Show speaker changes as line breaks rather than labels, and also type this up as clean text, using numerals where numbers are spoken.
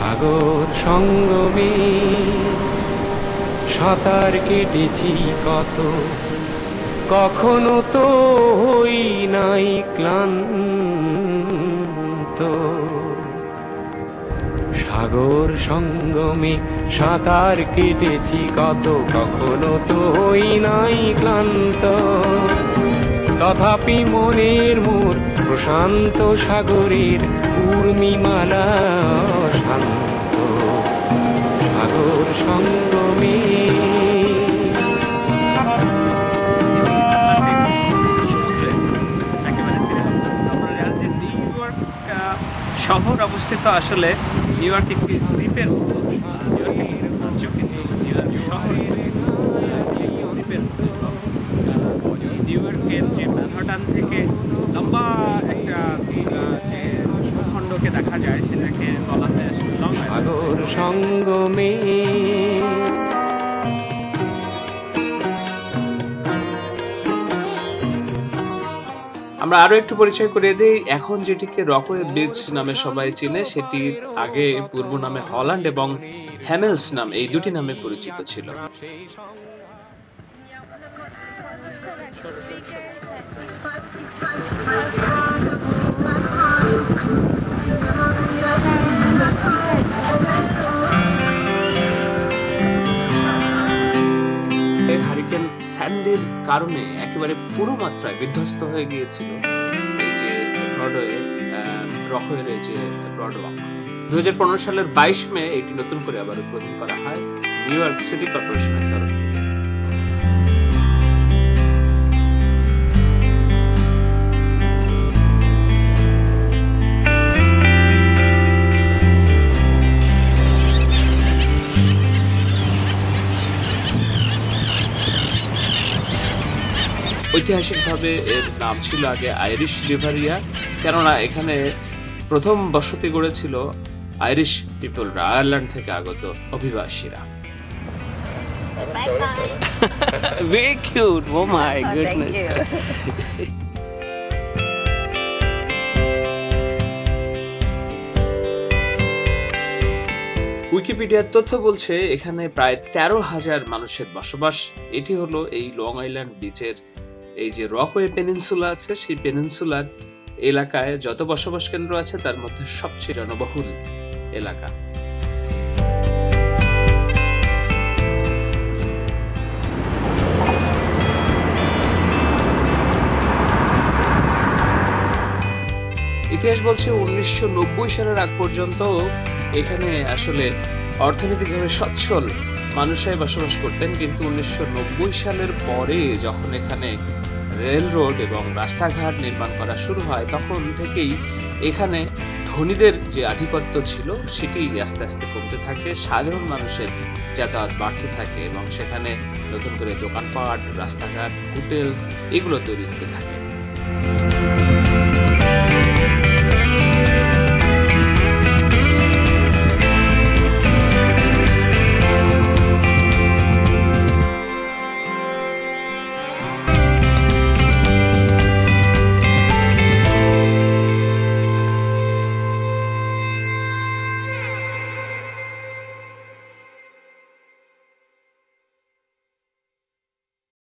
সাগর সঙ্গমে সাঁতার কেটেছি কত, কখনো তো হই নাই ক্লান্ত। সাগর সঙ্গমে সাঁতার কেটেছি কত, কখনো তো হই নাই ক্লান্ত। তথাপি মনের মোর প্রশান্ত সাগরের উর্মিমালা শান্ত। সাগর সঙ্গমে
শহর অবস্থিত আসলে নিউ ইয়র্ক একটি দ্বীপের মতো। কিন্তু নিউ ইয়র্ক শহর দ্বীপের মতো। নিউ ইয়র্কের যে ম্যানহাটন থেকে লম্বা একটা যে ভূখণ্ডকে দেখা যায় সেটাকে বলা হয় আসলে লং আইল্যান্ড।
সাগর সঙ্গমে
আমরা আরো একটু পরিচয় করিয়ে দিই। এখন যেটিকে রকওয়ে বিচ নামে সবাই চিনে, সেটি আগে পূর্ব নামে হল্যান্ড এবং হ্যামেলস নাম, এই দুটি নামে পরিচিত ছিল। হারিকেন স্যান্ডির কারণে একেবারে পুরো মাত্রায় বিধ্বস্ত হয়ে গিয়েছিল এই যে রকওয়ের এই যে ব্রডওয়াক। 2015 সালের 22 মে এটি নতুন করে আবার উদ্বোধন করা হয় নিউ ইয়র্ক সিটি কর্পোরেশনের তরফ থেকে। ঐতিহাসিকভাবে এর নাম ছিল আগে আইরিশ রিভারিয়া, কেননা এখানে প্রথম বসতি গড়েছিল আইরিশ পিপলরা, আয়ারল্যান্ড থেকে আগত অভিবাসীরা।
Very cute. Oh my goodness.
Thank you.
উইকিপিডিয়ার তথ্য বলছে এখানে প্রায় 13,000 মানুষের বসবাস। এটি হলো এই লং আইল্যান্ড বিচের এই যে রকওয়ে পেনিনসুলা আছে, সেই পেনিনসুলার এলাকায় যত বসবাস কেন্দ্র আছে তার মধ্যে সবচেয়ে জনবহুল এলাকা। ইতিহাস বলছে 1990 সালের আগ পর্যন্ত এখানে আসলে অর্থনৈতিকভাবে সচ্ছল মানুষরাই বসবাস করতেন, কিন্তু 1990 সালের পরে যখন এখানে রেল রোড এবং রাস্তাঘাট নির্মাণ করা শুরু হয়, তখন থেকেই এখানে ধনীদের যে আধিপত্য ছিল সেটি আস্তে আস্তে কমতে থাকে, সাধারণ মানুষের যাতায়াত বাড়তে থাকে এবং সেখানে নতুন করে দোকানপাট, রাস্তাঘাট, হোটেল এগুলো তৈরি হতে থাকে।